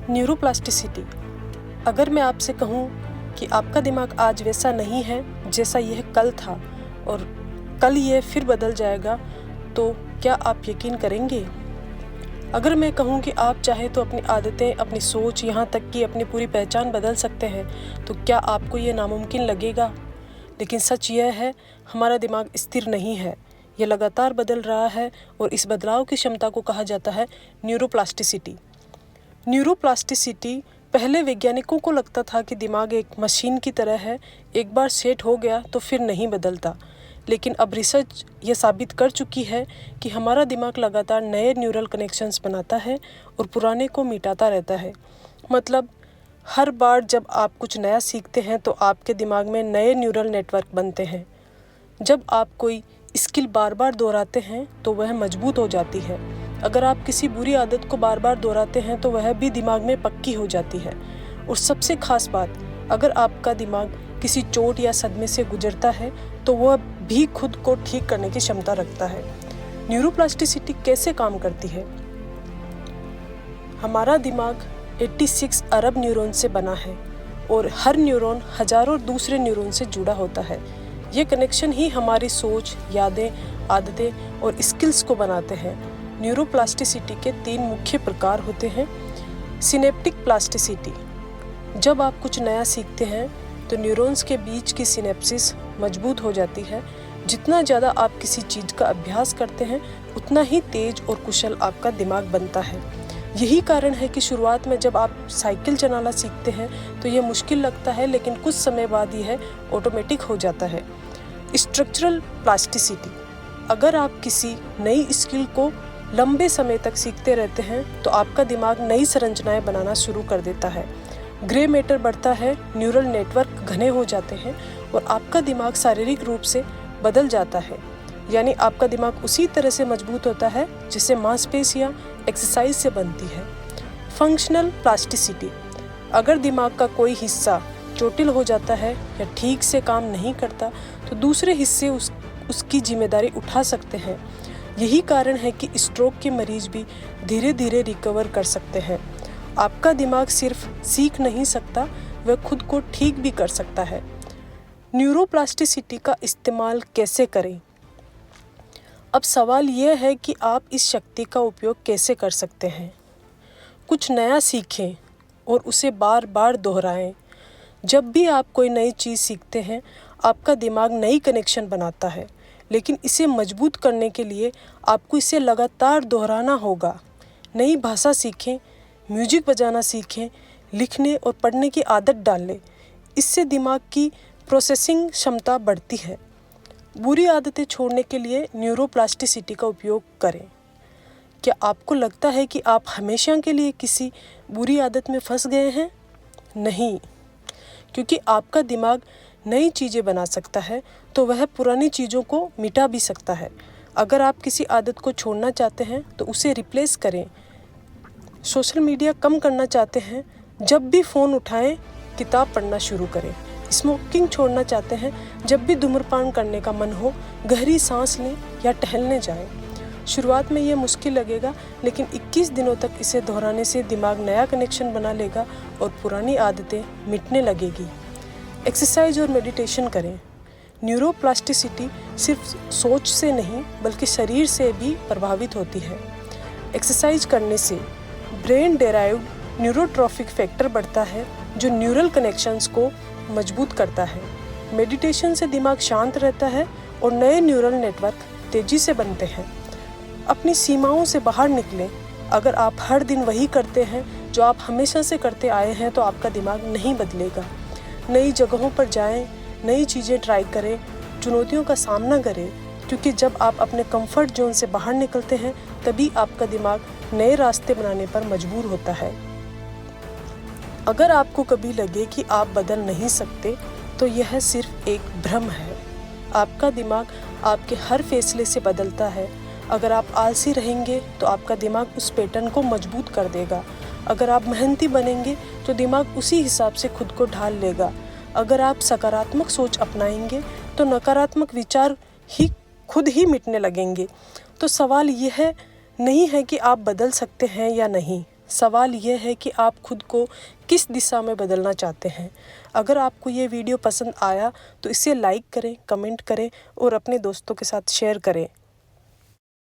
Neuroplasticity. अगर मैं आपसे कहूँ कि आपका दिमाग आज वैसा नहीं है जैसा यह कल था और कल यह फिर बदल जाएगा, तो क्या आप यकीन करेंगे? अगर मैं कहूँ कि आप चाहे तो अपनी आदतें, अपनी सोच, यहाँ तक कि अपनी पूरी पहचान बदल सकते हैं, तो क्या आपको ये नामुमकिन लगेगा? लेकिन सच यह है, हमारा दिमाग स्थिर नहीं है, यह लगातार बदल रहा है और इस बदलाव की क्षमता को कहा जाता है न्यूरोप्लास्टिसिटी। न्यूरोप्लास्टिसिटी पहले वैज्ञानिकों को लगता था कि दिमाग एक मशीन की तरह है, एक बार सेट हो गया तो फिर नहीं बदलता। लेकिन अब रिसर्च यह साबित कर चुकी है कि हमारा दिमाग लगातार नए न्यूरल कनेक्शंस बनाता है और पुराने को मिटाता रहता है। मतलब हर बार जब आप कुछ नया सीखते हैं तो आपके दिमाग में नए न्यूरल नेटवर्क बनते हैं। जब आप कोई स्किल बार बार दोहराते हैं तो वह मजबूत हो जाती है। अगर आप किसी बुरी आदत को बार बार दोहराते हैं तो वह भी दिमाग में पक्की हो जाती है। और सबसे खास बात, अगर आपका दिमाग किसी चोट या सदमे से गुजरता है तो वह भी खुद को ठीक करने की क्षमता रखता है। न्यूरोप्लास्टिसिटी कैसे काम करती है? हमारा दिमाग 86 अरब न्यूरॉन से बना है और हर न्यूरॉन हजारों दूसरे न्यूरॉन से जुड़ा होता है। ये कनेक्शन ही हमारी सोच, यादें, आदतें और स्किल्स को बनाते हैं। न्यूरोप्लास्टिसिटी के 3 मुख्य प्रकार होते हैं। Synaptic plasticity. जब आप कुछ नया सीखते हैं तो न्यूरॉन्स के बीच की सिनेप्सिस मजबूत हो जाती है। जितना ज़्यादा आप किसी चीज़ का अभ्यास करते हैं उतना ही तेज और कुशल आपका दिमाग बनता है। यही कारण है कि शुरुआत में जब आप साइकिल चलाना सीखते हैं तो यह मुश्किल लगता है, लेकिन कुछ समय बाद यह ऑटोमेटिक हो जाता है। Structural plasticity. अगर आप किसी नई स्किल को लंबे समय तक सीखते रहते हैं तो आपका दिमाग नई संरचनाएं बनाना शुरू कर देता है। ग्रे मैटर बढ़ता है, न्यूरल नेटवर्क घने हो जाते हैं और आपका दिमाग शारीरिक रूप से बदल जाता है। यानी आपका दिमाग उसी तरह से मजबूत होता है जिससे मांसपेशियां एक्सरसाइज से बनती है। Functional plasticity. अगर दिमाग का कोई हिस्सा चोटिल हो जाता है या ठीक से काम नहीं करता तो दूसरे हिस्से उसकी जिम्मेदारी उठा सकते हैं। यही कारण है कि स्ट्रोक के मरीज भी धीरे धीरे रिकवर कर सकते हैं। आपका दिमाग सिर्फ सीख नहीं सकता, वह खुद को ठीक भी कर सकता है। न्यूरोप्लास्टिसिटी का इस्तेमाल कैसे करें? अब सवाल यह है कि आप इस शक्ति का उपयोग कैसे कर सकते हैं। कुछ नया सीखें और उसे बार बार दोहराएं। जब भी आप कोई नई चीज़ सीखते हैं, आपका दिमाग नई कनेक्शन बनाता है, लेकिन इसे मजबूत करने के लिए आपको इसे लगातार दोहराना होगा। नई भाषा सीखें, म्यूजिक बजाना सीखें, लिखने और पढ़ने की आदत डाल लें। इससे दिमाग की प्रोसेसिंग क्षमता बढ़ती है। बुरी आदतें छोड़ने के लिए न्यूरोप्लास्टिसिटी का उपयोग करें। क्या आपको लगता है कि आप हमेशा के लिए किसी बुरी आदत में फंस गए हैं? नहीं, क्योंकि आपका दिमाग नई चीज़ें बना सकता है तो वह पुरानी चीज़ों को मिटा भी सकता है। अगर आप किसी आदत को छोड़ना चाहते हैं तो उसे रिप्लेस करें। सोशल मीडिया कम करना चाहते हैं, जब भी फ़ोन उठाएं किताब पढ़ना शुरू करें। स्मोकिंग छोड़ना चाहते हैं, जब भी धूम्रपान करने का मन हो गहरी सांस लें या टहलने जाएं। शुरुआत में यह मुश्किल लगेगा, लेकिन 21 दिनों तक इसे दोहराने से दिमाग नया कनेक्शन बना लेगा और पुरानी आदतें मिटने लगेगी। एक्सरसाइज और मेडिटेशन करें। न्यूरोप्लास्टिसिटी सिर्फ सोच से नहीं बल्कि शरीर से भी प्रभावित होती है। एक्सरसाइज करने से ब्रेन डेराइव्ड न्यूरोट्रॉफिक फैक्टर बढ़ता है जो न्यूरल कनेक्शंस को मजबूत करता है। मेडिटेशन से दिमाग शांत रहता है और नए न्यूरल नेटवर्क तेजी से बनते हैं। अपनी सीमाओं से बाहर निकलें। अगर आप हर दिन वही करते हैं जो आप हमेशा से करते आए हैं तो आपका दिमाग नहीं बदलेगा। नई जगहों पर जाएं, नई चीज़ें ट्राई करें, चुनौतियों का सामना करें, क्योंकि जब आप अपने कंफर्ट जोन से बाहर निकलते हैं तभी आपका दिमाग नए रास्ते बनाने पर मजबूर होता है। अगर आपको कभी लगे कि आप बदल नहीं सकते तो यह सिर्फ एक भ्रम है। आपका दिमाग आपके हर फैसले से बदलता है। अगर आप आलसी रहेंगे तो आपका दिमाग उस पैटर्न को मजबूत कर देगा। अगर आप मेहनती बनेंगे तो दिमाग उसी हिसाब से खुद को ढाल लेगा। अगर आप सकारात्मक सोच अपनाएंगे तो नकारात्मक विचार ही खुद ही मिटने लगेंगे। तो सवाल यह नहीं है कि आप बदल सकते हैं या नहीं, सवाल यह है कि आप खुद को किस दिशा में बदलना चाहते हैं। अगर आपको ये वीडियो पसंद आया तो इसे लाइक करें, कमेंट करें और अपने दोस्तों के साथ शेयर करें।